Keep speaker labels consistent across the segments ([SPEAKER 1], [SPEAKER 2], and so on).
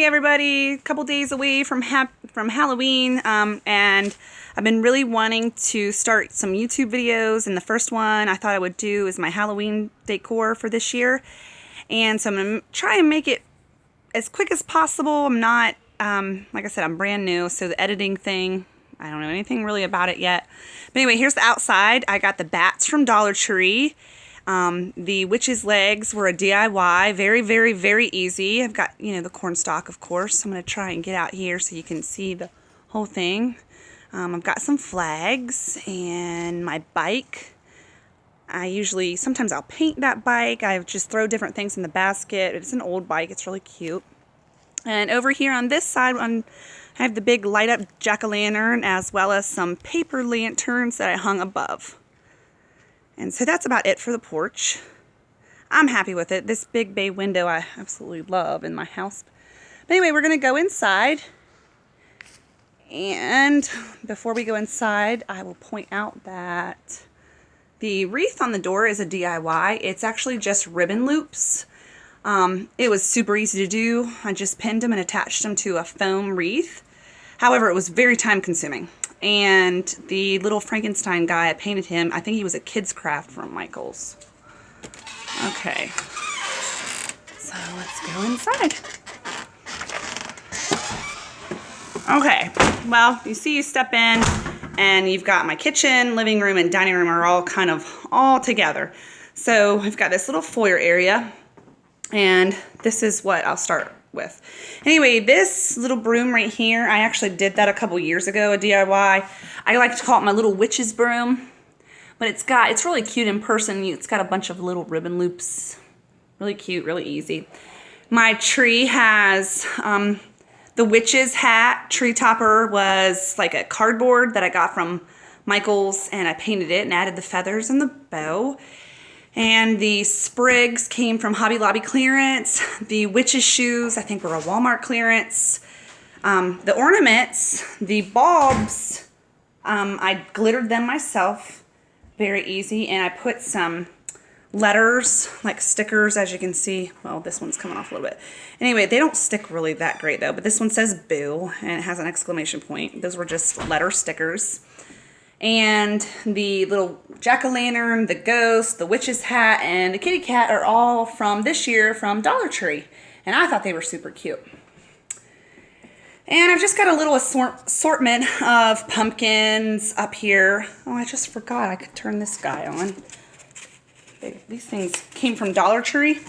[SPEAKER 1] Hey everybody, a couple days away from Halloween, and I've been really wanting to start some YouTube videos, and the first one I thought I would do is my Halloween decor for this year. And so I'm going to try and make it as quick as possible. I'm not, like I said, I'm brand new, so the editing thing, I don't know anything really about it yet. But anyway, here's the outside. I got the bats from Dollar Tree. The witch's legs were a DIY, very easy. I've got, the cornstalk, of course. I'm going to try and get out here so you can see the whole thing. I've got some flags and my bike. Sometimes I'll paint that bike. I just throw different things in the basket. It's an old bike. It's really cute. And over here on this side, I have the big light up jack-o'-lantern as well as some paper lanterns that I hung above. And so that's about it for the porch. I'm happy with it. This big bay window I absolutely love in my house. But anyway, we're going to go inside. And before we go inside, I will point out that the wreath on the door is a DIY. It's actually just ribbon loops. It was super easy to do. I just pinned them and attached them to a foam wreath. However, it was very time consuming. And the little Frankenstein guy, I painted him. I think he was a kid's craft from Michael's. Okay. So let's go inside. Okay. Well, you step in and you've got my kitchen, living room, and dining room are all kind of all together. So I've got this little foyer area. And this is what I'll start with. Anyway, this little broom right here, I actually did that a couple years ago, a DIY. I like to call it my little witch's broom, but it's really cute in person. It's got a bunch of little ribbon loops. Really cute, really easy. My tree has the witch's hat. Tree topper was like a cardboard that I got from Michael's, and I painted it and added the feathers and the bow. And the sprigs came from Hobby Lobby clearance. The witch's shoes, I think, were a Walmart clearance. The ornaments, the bulbs, I glittered them myself. Very easy. And I put some letters, like stickers, as you can see. Well, this one's coming off a little bit. Anyway, they don't stick really that great, though. But this one says boo, and it has an exclamation point. Those were just letter stickers. And the little jack-o'-lantern, the ghost, the witch's hat, and the kitty cat are all from this year from Dollar Tree. And I thought they were super cute. And I've just got a little assortment of pumpkins up here. Oh, I just forgot I could turn this guy on. These things came from Dollar Tree.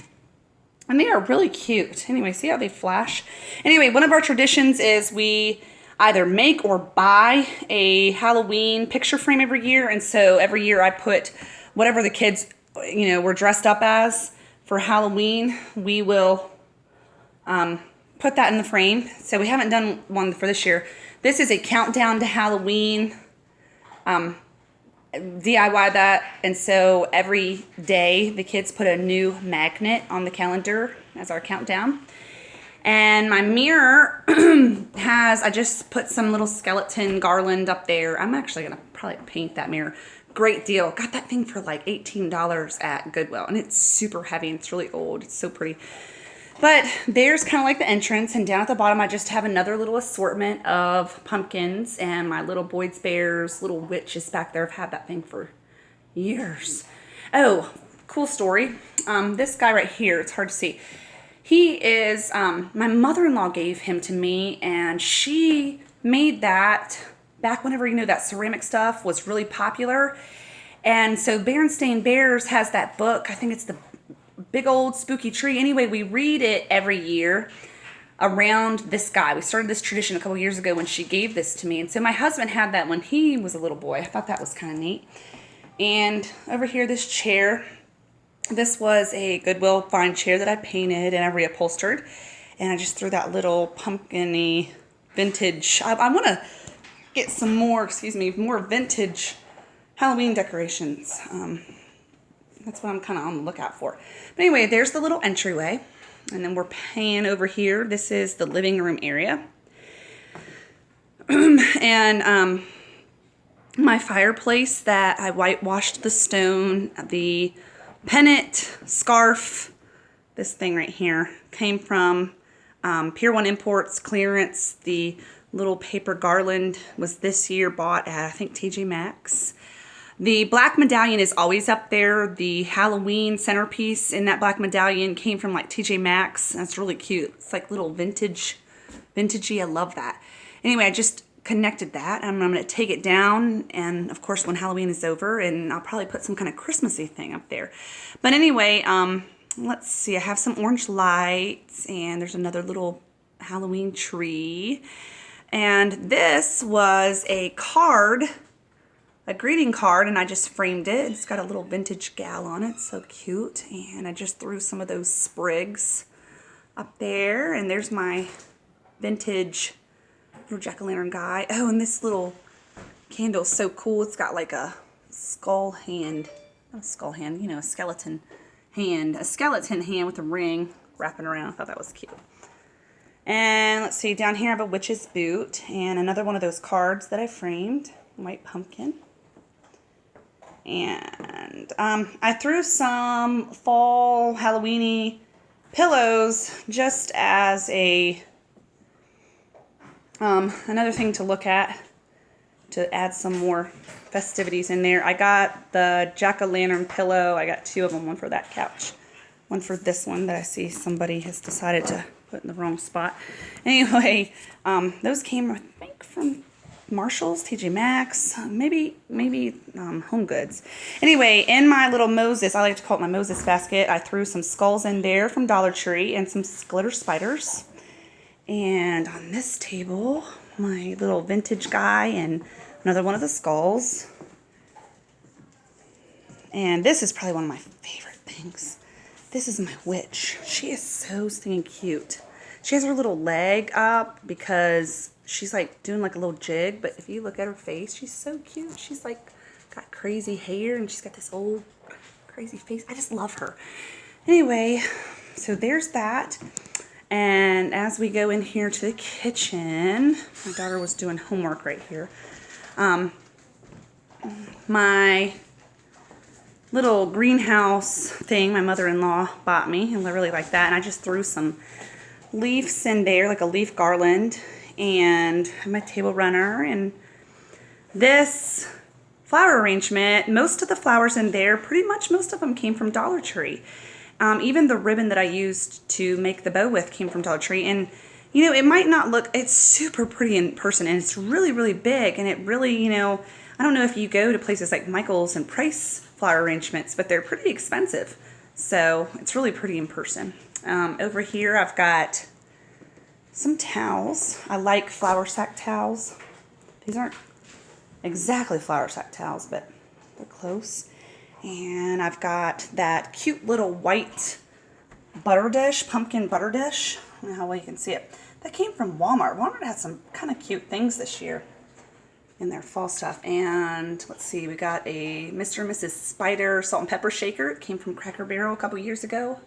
[SPEAKER 1] And they are really cute. Anyway, see how they flash? Anyway, one of our traditions is we either make or buy a Halloween picture frame every year. And so every year I put whatever the kids, were dressed up as for Halloween. We will put that in the frame. So we haven't done one for this year. This is a countdown to Halloween. DIY that. And so every day the kids put a new magnet on the calendar as our countdown. And my mirror I just put some little skeleton garland up there. I'm actually going to probably paint that mirror. Great deal. Got that thing for like $18 at Goodwill. And it's super heavy and it's really old. It's so pretty. But there's kind of like the entrance. And down at the bottom, I just have another little assortment of pumpkins. And my little Boyd's Bears, little witch is back there. I've had that thing for years. Oh, cool story. This guy right here, it's hard to see. He is, my mother-in-law gave him to me, and she made that back whenever, that ceramic stuff was really popular. And so Berenstain Bears has that book. I think it's the Big Old Spooky Tree. Anyway, we read it every year around this guy. We started this tradition a couple years ago when she gave this to me. And so my husband had that when he was a little boy. I thought that was kind of neat. And over here, this chair. This was a Goodwill fine chair that I painted and I reupholstered. And I just threw that little pumpkin-y vintage. I want to get some more, more vintage Halloween decorations. That's what I'm kind of on the lookout for. But anyway, there's the little entryway. And then we're panning over here. This is the living room area. And my fireplace that I whitewashed the stone, the pennant, scarf, this thing right here came from Pier 1 Imports clearance. The little paper garland was this year bought at, I think, TJ Maxx. The black medallion is always up there. The Halloween centerpiece in that black medallion came from like TJ Maxx. That's really cute. It's like little vintagey. I love that. Anyway, I just connected that. I'm going to take it down, and of course when Halloween is over, and I'll probably put some kind of Christmassy thing up there. But anyway, let's see. I have some orange lights, and there's another little Halloween tree. And this was a card, a greeting card, and I just framed it. It's got a little vintage gal on it. So cute. And I just threw some of those sprigs up there. And there's my vintage little jack-o'-lantern guy. Oh, and this little candle is so cool. It's got like a skull hand. Not a skull hand, you know, a skeleton hand. A skeleton hand with a ring wrapping around. I thought that was cute. And let's see, down here I have a witch's boot and another one of those cards that I framed. White pumpkin. And I threw some fall Halloween-y pillows just as a another thing to look at to add some more festivities in there. I got the jack-o'-lantern pillow. I got 2 of them, one for that couch, one for this one that I see somebody has decided to put in the wrong spot. Anyway, those came, I think, from Marshall's, TJ Maxx, maybe Home Goods. Anyway, in my little Moses, I like to call it my Moses basket, I threw some skulls in there from Dollar Tree and some glitter spiders. And on this table, my little vintage guy and another one of the skulls. And this is probably one of my favorite things. This is my witch. She is so stinking cute. She has her little leg up because she's like doing like a little jig, but if you look at her face, she's so cute. She's like got crazy hair and she's got this old crazy face. I just love her. Anyway, so there's that. And as we go in here to the kitchen, my daughter was doing homework right here. My little greenhouse thing my mother-in-law bought me, and I really like that. And I just threw some leaves in there, like a leaf garland, and my table runner. And this flower arrangement, most of the flowers in there, pretty much most of them came from Dollar Tree. Even the ribbon that I used to make the bow with came from Dollar Tree. And, you know, it might not look, it's super pretty in person, and it's really, really big. And it really, you know, I don't know if you go to places like Michael's and Price flower arrangements, but they're pretty expensive. So it's really pretty in person. Over here I've got some towels. I like flour sack towels. These aren't exactly flour sack towels, but they're close. And I've got that cute little white butter dish, pumpkin butter dish. I don't know how well you can see it. That came from Walmart. Walmart had some kind of cute things this year in their fall stuff. And let's see, we got a Mr. and Mrs. Spider salt and pepper shaker. It came from Cracker Barrel a couple years ago.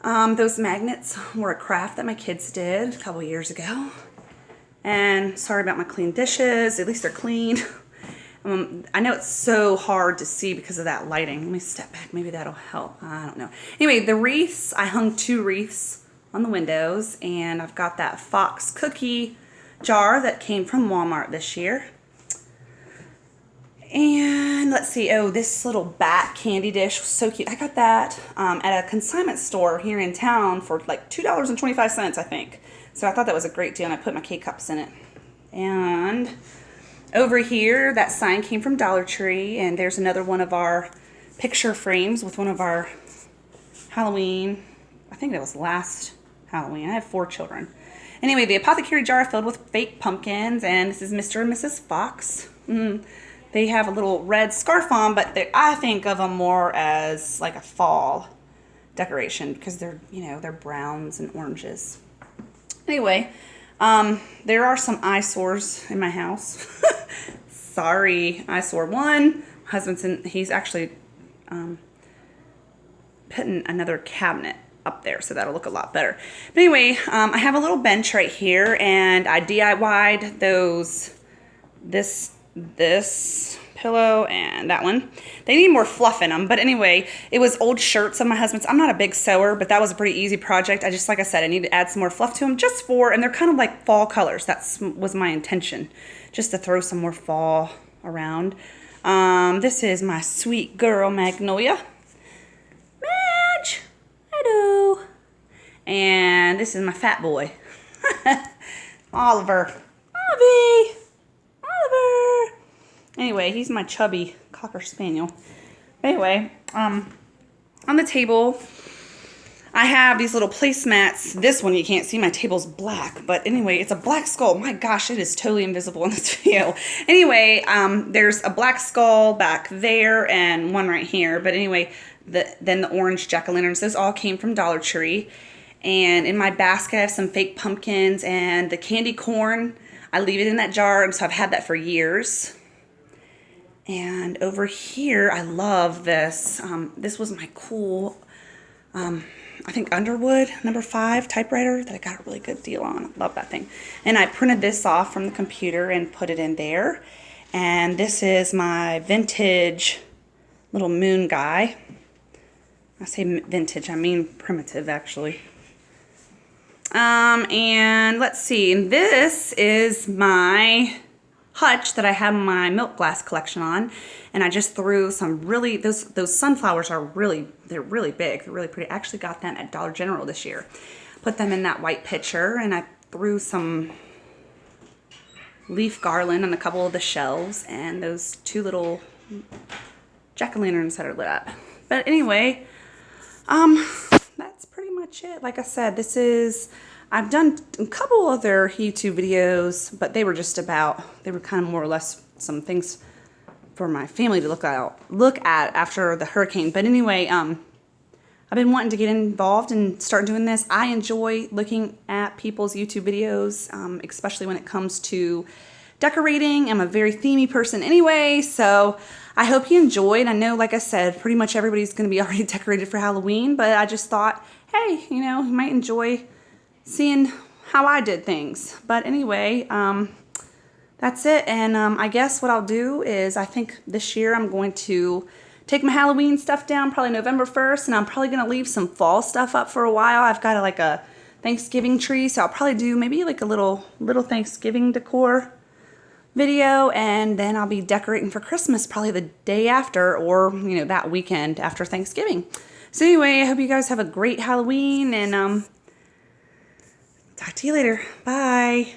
[SPEAKER 1] Those magnets were a craft that my kids did a couple years ago. And sorry about my clean dishes. At least they're clean. I know it's so hard to see because of that lighting. Let me step back. Maybe that'll help. I don't know. Anyway, the wreaths, I hung 2 wreaths on the windows, and I've got that Fox cookie jar that came from Walmart this year. And let's see. Oh, this little bat candy dish was so cute. I got that at a consignment store here in town for like $2.25, I think. So I thought that was a great deal, and I put my K-cups in it. And over here, that sign came from Dollar Tree, and there's another one of our picture frames with one of our Halloween. I think that was last Halloween. I have 4 children. Anyway, the apothecary jar filled with fake pumpkins, and this is Mr. and Mrs. Fox. They have a little red scarf on, but I think of them more as like a fall decoration because they're, you know, they're browns and oranges. Anyway, there are some eyesores in my house. Sorry, eyesore 1. My husband's he's actually putting another cabinet up there, so that'll look a lot better. But anyway, I have a little bench right here, and I DIY'd this pillow and that one. They need more fluff in them. But anyway, it was old shirts of my husband's. I'm not a big sewer, but that was a pretty easy project. I just, like I said, I need to add some more fluff to them just for, and they're kind of like fall colors. That was my intention, just to throw some more fall around. This is my sweet girl, Magnolia. Madge! Hello. And this is my fat boy. Oliver. Oliver. Anyway, he's my chubby Cocker Spaniel. Anyway, on the table, I have these little placemats. This one you can't see, my table's black. But anyway, it's a black skull. My gosh, it is totally invisible in this video. Anyway, there's a black skull back there and one right here. But anyway, then the orange jack-o'-lanterns. Those all came from Dollar Tree. And in my basket, I have some fake pumpkins and the candy corn. I leave it in that jar, and so I've had that for years. And over here, I love this. This was my cool, I think Underwood #5 typewriter that I got a really good deal on. I love that thing. And I printed this off from the computer and put it in there. And this is my vintage little moon guy. I say vintage, I mean primitive actually. And let's see, and this is my hutch that I have my milk glass collection on, and I just threw some really, those sunflowers are really, they're really big, they're really pretty. I actually got them at Dollar General this year. Put them in that white pitcher, and I threw some leaf garland on a couple of the shelves, and those 2 little jack-o'-lanterns that are lit up. But anyway, that's pretty much it. Like I said, this is, I've done a couple other YouTube videos, but they were just about, they were kind of more or less some things for my family to look at after the hurricane. But anyway, I've been wanting to get involved and start doing this. I enjoy looking at people's YouTube videos, especially when it comes to decorating. I'm a very themey person anyway, so I hope you enjoyed. I know, like I said, pretty much everybody's going to be already decorated for Halloween, but I just thought, hey, you know, you might enjoy seeing how I did things. But anyway, that's it. And I guess what I'll do is, I think this year I'm going to take my Halloween stuff down probably November 1st, and I'm probably going to leave some fall stuff up for a while. I've got like a Thanksgiving tree, so I'll probably do maybe like a little Thanksgiving decor video, and then I'll be decorating for Christmas probably the day after, or you know, that weekend after Thanksgiving. So anyway, I hope you guys have a great Halloween, and talk to you later. Bye.